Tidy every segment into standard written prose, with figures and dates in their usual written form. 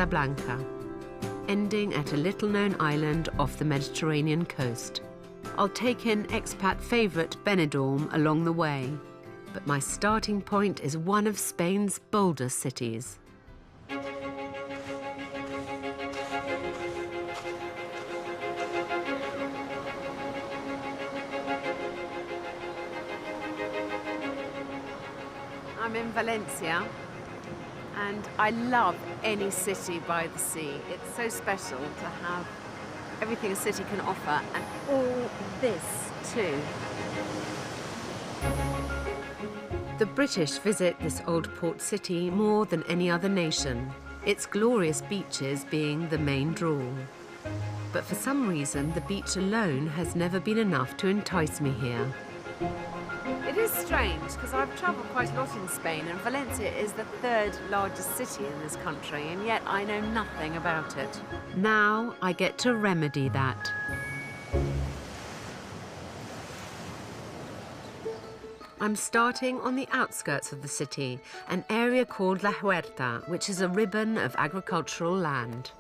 Casablanca, ending at a little-known island off the Mediterranean coast. I'll take in expat favourite Benidorm along the way, but my starting point is one of Spain's boldest cities. I'm in Valencia, and I love any city by the sea. It's so special to have everything a city can offer, and all this too. The British visit this old port city more than any other nation, its glorious beaches being the main draw. But for some reason, the beach alone has never been enough to entice me here. It is strange, because I've travelled quite a lot in Spain, and Valencia is the third largest city in this country, and yet I know nothing about it. Now I get to remedy that. I'm starting on the outskirts of the city, an area called La Huerta, which is a ribbon of agricultural land.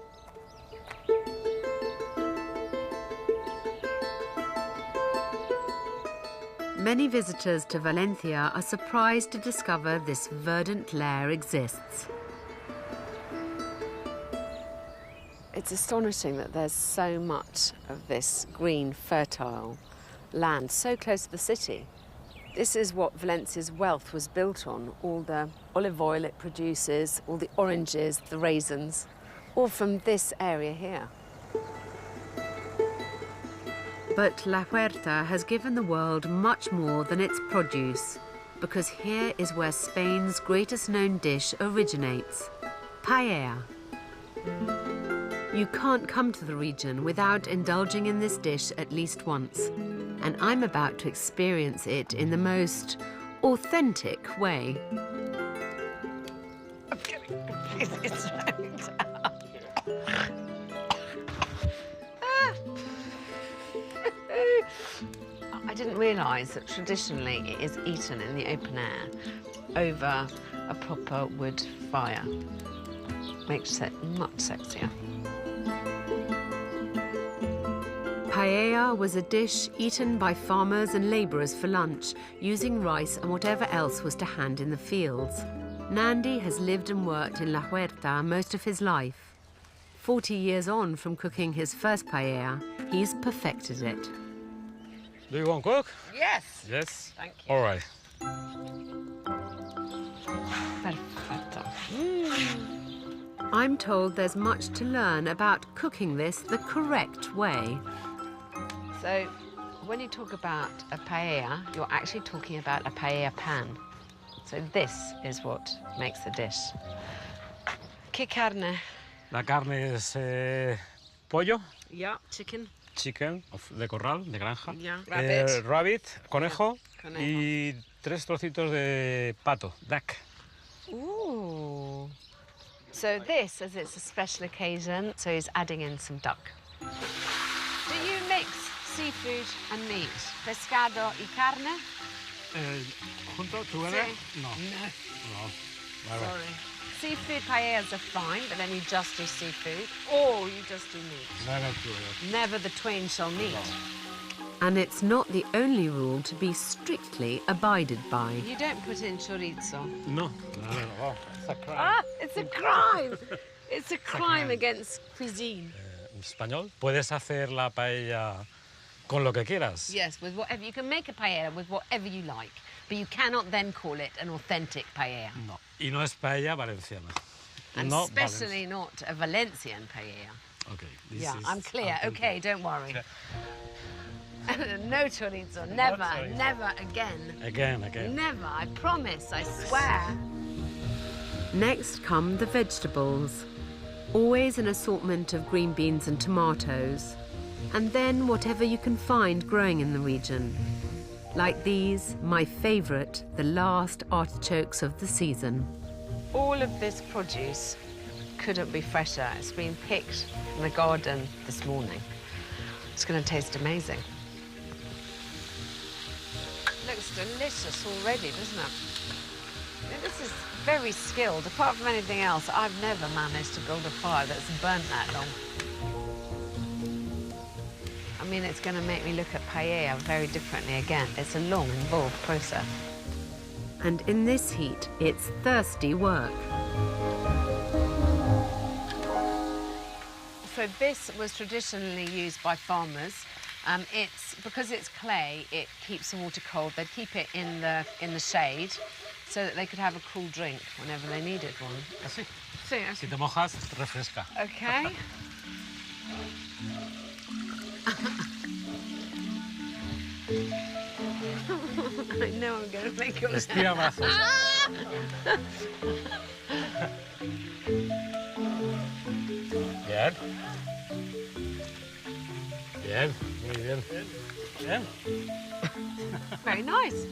Many visitors to Valencia are surprised to discover this verdant lair exists. It's astonishing that there's so much of this green, fertile land so close to the city. This is what Valencia's wealth was built on, all the olive oil it produces, all the oranges, the raisins, all from this area here. But La Huerta has given the world much more than its produce, because here is where Spain's greatest known dish originates, paella. You can't come to the region without indulging in this dish at least once, and I'm about to experience it in the most authentic way. I'm getting confused. I didn't realise that traditionally it is eaten in the open air over a proper wood fire. Makes it much sexier. Paella was a dish eaten by farmers and labourers for lunch, using rice and whatever else was to hand in the fields. Nandi has lived and worked in La Huerta most of his life. 40 years on from cooking his first paella, he's perfected it. Do you want to cook? Yes. Yes? Thank you. All right. Perfetto. I'm told there's much to learn about cooking this the correct way. So, when you talk about a paella, you're actually talking about a paella pan. So this is what makes the dish. ¿Qué carne? La carne es pollo, Yeah, chicken. chicken, de corral, de granja. Yeah. Rabbit, conejo, Conejo. y 3 trocitos de pato, duck. Ooh. So this, as it's a special occasion, so he's adding in some duck. Do you mix seafood and meat? Pescado y carne? ¿Junto? ¿Together? Sí. No. No. Vale. Sorry. Seafood paellas are fine, but then you just do seafood, or you just do meat. Never together. Never the twain shall meet. And it's not the only rule to be strictly abided by. You don't put in chorizo. No. No. It's a crime. Ah, it's a crime! It's a crime against cuisine. En español, puedes hacer la paella con lo que quieras. Yes, with whatever. You can make a paella with whatever you like, but you cannot then call it an authentic paella. No. Y no es paella valenciana. And no especially not a Valencian paella. Okay. This Yeah, is I'm clear. authentic. Okay, don't worry. Okay. No chorizo, never, chorizo. never again. Again. Never, I promise, I swear. Next come the vegetables. Always an assortment of green beans and tomatoes. And then whatever you can find growing in the region. Like these, my favourite, the last artichokes of the season. All of this produce couldn't be fresher. It's been picked from the garden this morning. It's going to taste amazing. Looks delicious already, doesn't it? It this is very skilled. Apart from anything else, I've never managed to build a fire that's burnt that long. I mean, it's going to make me look at paella very differently again. It's a long, involved process. And in this heat, it's thirsty work. So this was traditionally used by farmers. Because it's clay, it keeps the water cold. They'd keep it in the shade so that they could have a cool drink whenever they needed one. Así. Sí, así. Si te mojas, refresca. Okay. I know I'm going to make a mess. Estira brazos. Bien. Bien, muy bien. Bien. Very nice.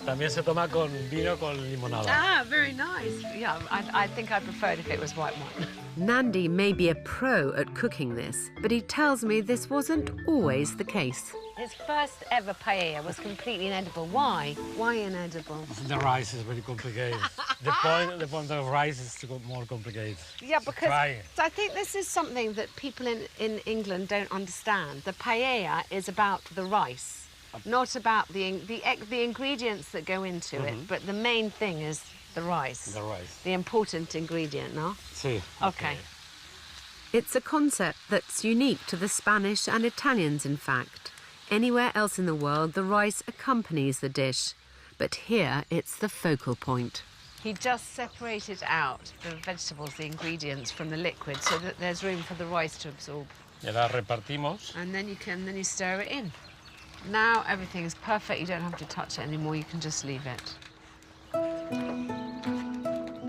También se toma con vino con limonada. Ah, very nice. Yeah, I think I preferred if it was white wine. Nandi may be a pro at cooking this, but he tells me this wasn't always the case. His first ever paella was completely inedible. Why? Why inedible? The rice is very complicated. the point of rice is more complicated. Yeah, because Try it. I think this is something that people in England don't understand. The paella is about the rice, not about the ingredients that go into it, but the main thing is the rice. The rice. The important ingredient, no? Sí. Okay. It's a concept that's unique to the Spanish and Italians, in fact. Anywhere else in the world, the rice accompanies the dish, but here it's the focal point. He just separated out the vegetables, the ingredients, from the liquid so that there's room for the rice to absorb. Y la repartimos. And then you stir it in. Now everything is perfect. You don't have to touch it anymore. You can just leave it.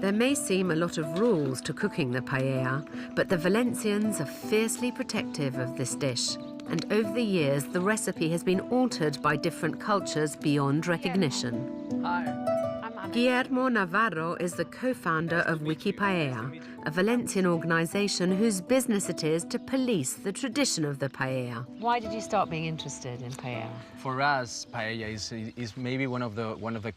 There may seem a lot of rules to cooking the paella, but the Valencians are fiercely protective of this dish. And over the years, the recipe has been altered by different cultures beyond recognition. Guillermo Navarro is the co-founder of Wiki Paella, a Valencian organisation whose business it is to police the tradition of the paella. Why did you start being interested in paella? For us, paella is maybe one of the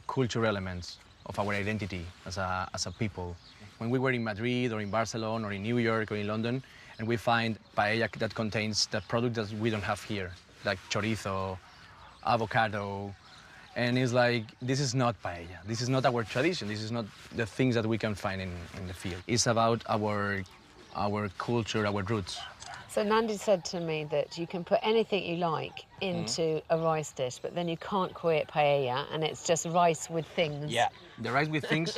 cultural elements of our identity as a people. When we were in Madrid or in Barcelona or in New York or in London, and we find paella that contains the product that we don't have here, like chorizo, avocado, and it's like, this is not paella. This is not our tradition. This is not the things that we can find in the field. It's about our culture, our roots. So Nandi said to me that you can put anything you like into a rice dish, but then you can't call it paella, and it's just rice with things. Yeah, the rice with things.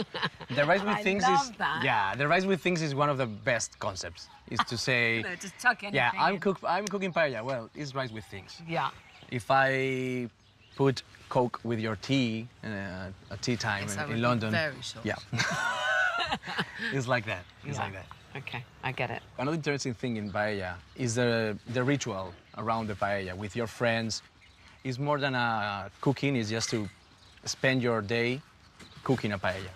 The rice with things love is that. Yeah, the rice with things is one of the best concepts. Is to say, No, just tuck anything yeah, I'm in. cooking paella. Well, it's rice with things. Yeah. If I put Coke with your tea at tea time Yes, I would in be London, very short. yeah, it's like that. It's Yeah. like that. Okay, I get it. Another interesting thing in paella is the ritual around the paella with your friends. It's more than a cooking, it's just to spend your day cooking a paella.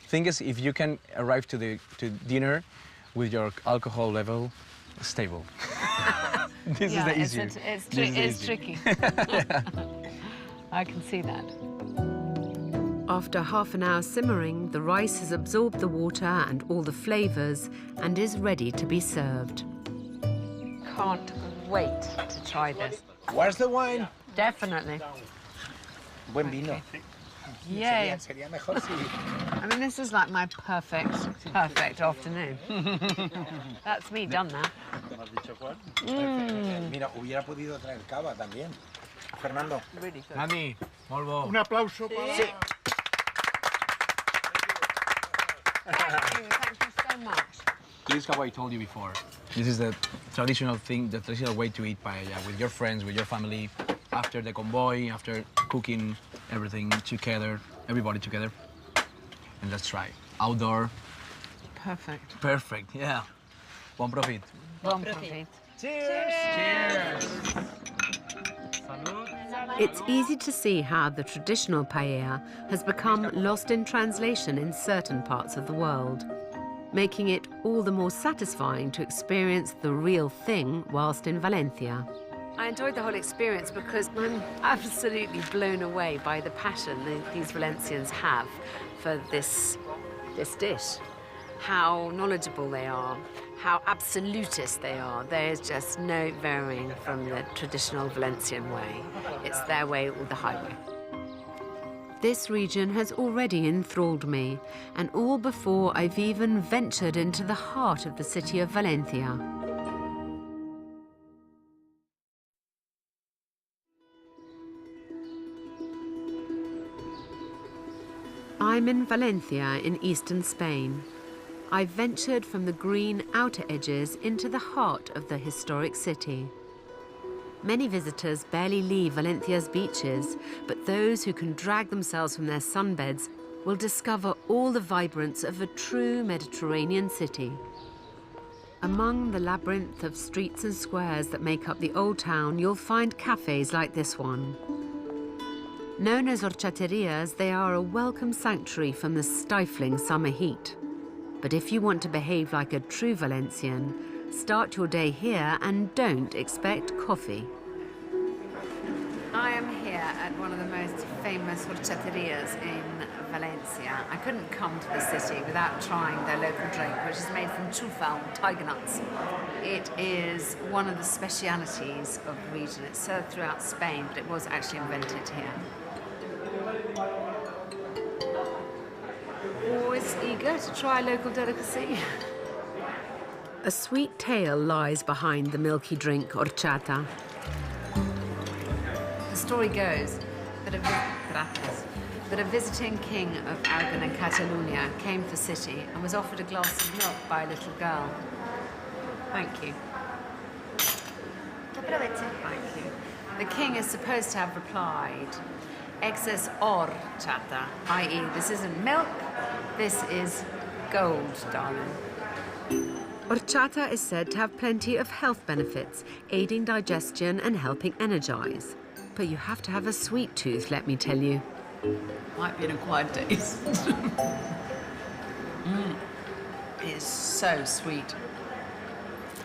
Thing is, if you can arrive to dinner with your alcohol level stable. This is the easier. It's tricky. I can see that. After half an hour simmering, the rice has absorbed the water and all the flavours and is ready to be served. Can't wait to try this. Where's the wine? Definitely. Buen vino. Yeah. Sería mejor si... I mean, this is like my perfect afternoon. That's me done now. Mira, hubiera podido traer cava también. Fernando. Really good. Nani, Volvo. Un aplauso para... Sí. Thank you so much. This is how I told you before. This is the traditional thing, the traditional way to eat paella, with your friends, with your family, after the convoy, after cooking everything together, everybody together. And let's try. Outdoor. Perfect. Perfect, yeah. Bon profit. Bon appetit. Cheers! Cheers! It's easy to see how the traditional paella has become lost in translation in certain parts of the world, making it all the more satisfying to experience the real thing whilst in Valencia. I enjoyed the whole experience because I'm absolutely blown away by the passion these Valencians have for this dish. How knowledgeable they are, how absolutist they are. There's just no varying from the traditional Valencian way. It's their way or the highway. This region has already enthralled me, and all before I've even ventured into the heart of the city of Valencia. I'm in Valencia in eastern Spain. I've ventured from the green outer edges into the heart of the historic city. Many visitors barely leave Valencia's beaches, but those who can drag themselves from their sunbeds will discover all the vibrance of a true Mediterranean city. Among the labyrinth of streets and squares that make up the old town, you'll find cafes like this one. Known as horchaterias, they are a welcome sanctuary from the stifling summer heat. But if you want to behave like a true Valencian, start your day here and don't expect coffee. I am here at one of the most famous horchaterias in Valencia. I couldn't come to the city without trying their local drink, which is made from chufal, tiger nuts. It is one of the specialities of the region. It's served throughout Spain, but it was actually invented here. Always eager to try a local delicacy. A sweet tale lies behind the milky drink horchata. The story goes that a visiting king of Aragon and Catalonia came to the city and was offered a glass of milk by a little girl. Thank you. Thank you. The king is supposed to have replied, "Excess horchata," i.e. this isn't milk, this is gold, darling. Horchata is said to have plenty of health benefits, aiding digestion and helping energize. But you have to have a sweet tooth, let me tell you. Might be an acquired taste. It's so sweet.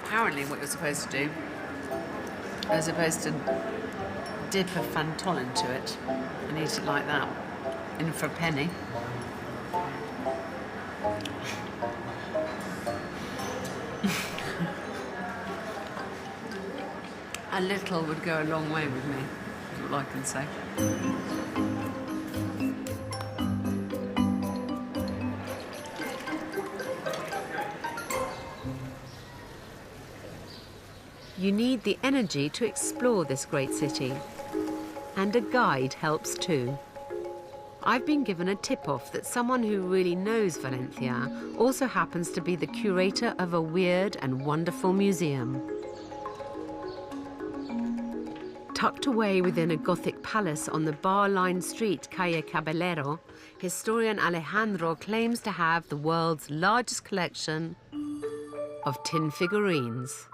Apparently what you're supposed to do, you're supposed to dip a fantol into it and eat it like that, in for a penny. A little would go a long way with me, is all I can say. You need the energy to explore this great city. And a guide helps too. I've been given a tip-off that someone who really knows Valencia also happens to be the curator of a weird and wonderful museum. Tucked away within a Gothic palace on the bar-lined street Calle Caballero, historian Alejandro claims to have the world's largest collection of tin figurines.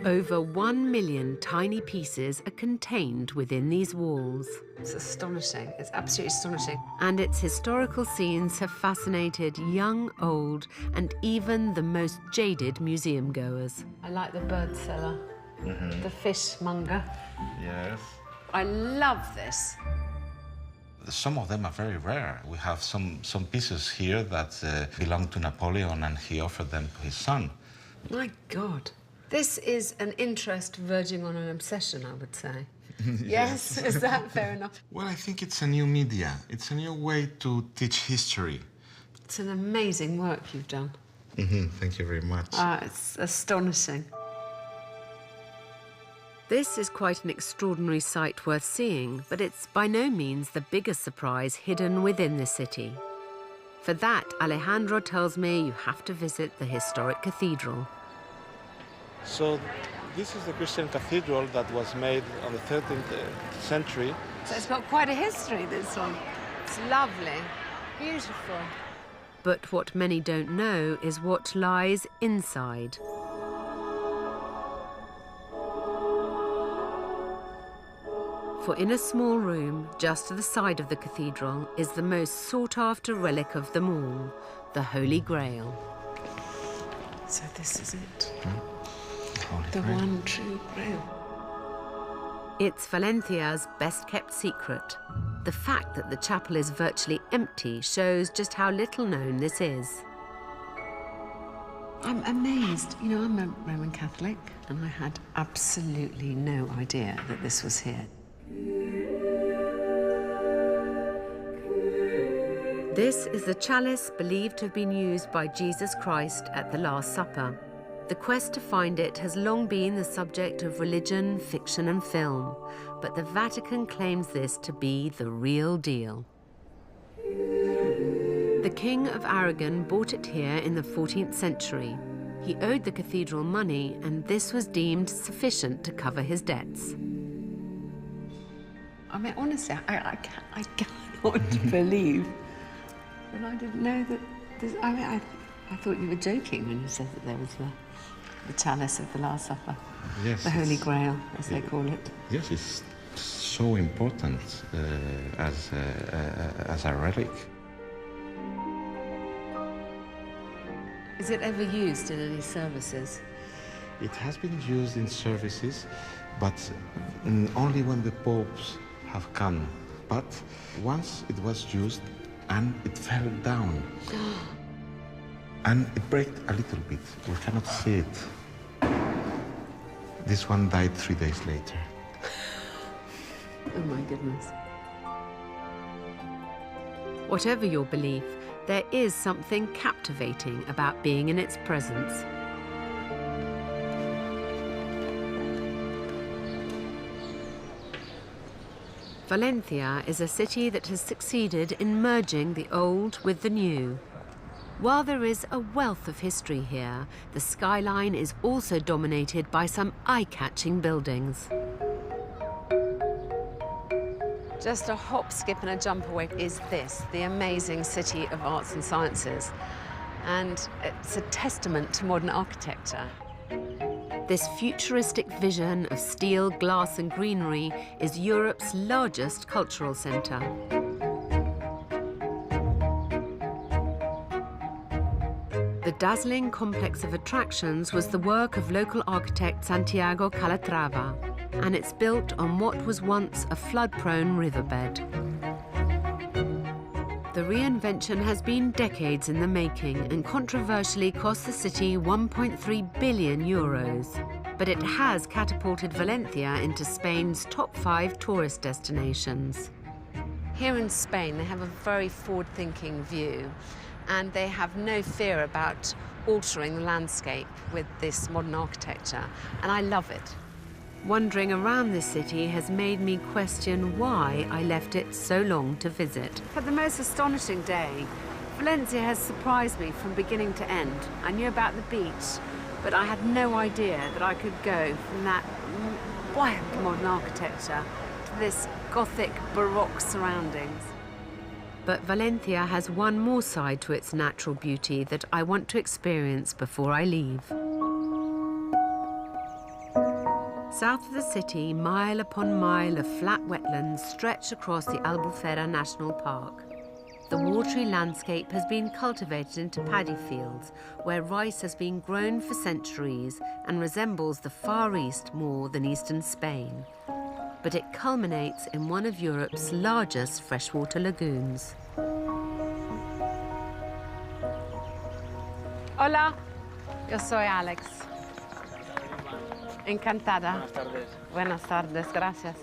Over 1 million tiny pieces are contained within these walls. It's astonishing. It's absolutely astonishing. And its historical scenes have fascinated young, old, and even the most jaded museum goers. I like the bird cellar, the fishmonger. Yes. I love this. Some of them are very rare. We have some pieces here that belong to Napoleon, and he offered them to his son. My God. This is an interest verging on an obsession, I would say. Yes, is that fair enough? Well, I think it's a new media. It's a new way to teach history. It's an amazing work you've done. Thank you very much. It's astonishing. This is quite an extraordinary sight worth seeing, but it's by no means the biggest surprise hidden within the city. For that, Alejandro tells me you have to visit the historic cathedral. So this is the Christian cathedral that was made on the 13th century. So it's got quite a history, this one. It's lovely, beautiful. But what many don't know is what lies inside. For in a small room, just to the side of the cathedral, is the most sought-after relic of them all, the Holy Grail. So this is it. Holy The Grail. one true grail. It's Valencia's best-kept secret. The fact that the chapel is virtually empty shows just how little known this is. I'm amazed. You know, I'm a Roman Catholic, and I had absolutely no idea that this was here. This is the chalice believed to have been used by Jesus Christ at the Last Supper. The quest to find it has long been the subject of religion, fiction and film, but the Vatican claims this to be the real deal. The King of Aragon bought it here in the 14th century. He owed the cathedral money, and this was deemed sufficient to cover his debts. I mean, honestly, I cannot believe that I didn't know that this... I mean, I thought you were joking when you said that there was the chalice of the Last Supper. Yes, The Holy it's- Grail, as they call it. Yes, it's so important as a relic. Is it ever used in any services? It has been used in services, but only when the popes have come. But once it was used and it fell down. And it broke a little bit. We cannot see it. This one died 3 days later. Oh my goodness. Whatever your belief, there is something captivating about being in its presence. Valencia is a city that has succeeded in merging the old with the new. While there is a wealth of history here, the skyline is also dominated by some eye-catching buildings. Just a hop, skip and a jump away is this, the amazing city of arts and sciences. And it's a testament to modern architecture. This futuristic vision of steel, glass and greenery is Europe's largest cultural centre. The dazzling complex of attractions was the work of local architect Santiago Calatrava, and it's built on what was once a flood-prone riverbed. The reinvention has been decades in the making and controversially cost the city 1.3 billion euros. But it has catapulted Valencia into Spain's top 5 tourist destinations. Here in Spain, they have a very forward-thinking view, and they have no fear about altering the landscape with this modern architecture, and I love it. Wandering around this city has made me question why I left it so long to visit. For the most astonishing day, Valencia has surprised me from beginning to end. I knew about the beach, but I had no idea that I could go from that wild modern architecture to this Gothic Baroque surroundings. But Valencia has one more side to its natural beauty that I want to experience before I leave. South of the city, mile upon mile of flat wetlands stretch across the Albufera National Park. The watery landscape has been cultivated into paddy fields, where rice has been grown for centuries and resembles the Far East more than eastern Spain. But it culminates in one of Europe's largest freshwater lagoons. Hola, yo soy Alex. Encantada. Buenas tardes, gracias.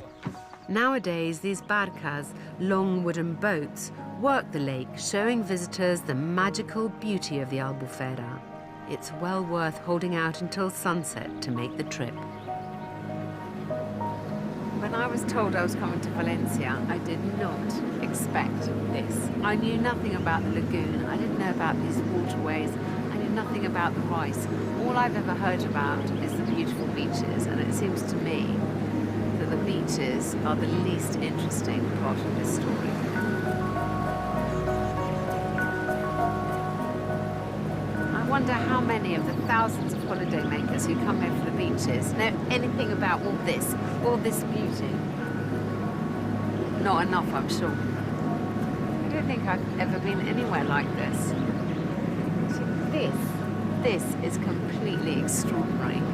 Nowadays, these barcas, long wooden boats, work the lake, showing visitors the magical beauty of the Albufera. It's well worth holding out until sunset to make the trip. When I was told I was coming to Valencia, I did not expect this. I knew nothing about the lagoon. I didn't know about these waterways. I knew nothing about the rice. All I've ever heard about is the beautiful beaches, and it seems to me that the beaches are the least interesting part of this story. I wonder how many of the thousands of holidaymakers who come here for the beaches know anything about all this beauty. not enough, I'm sure. I don't think I've ever been anywhere like this. So this is completely extraordinary.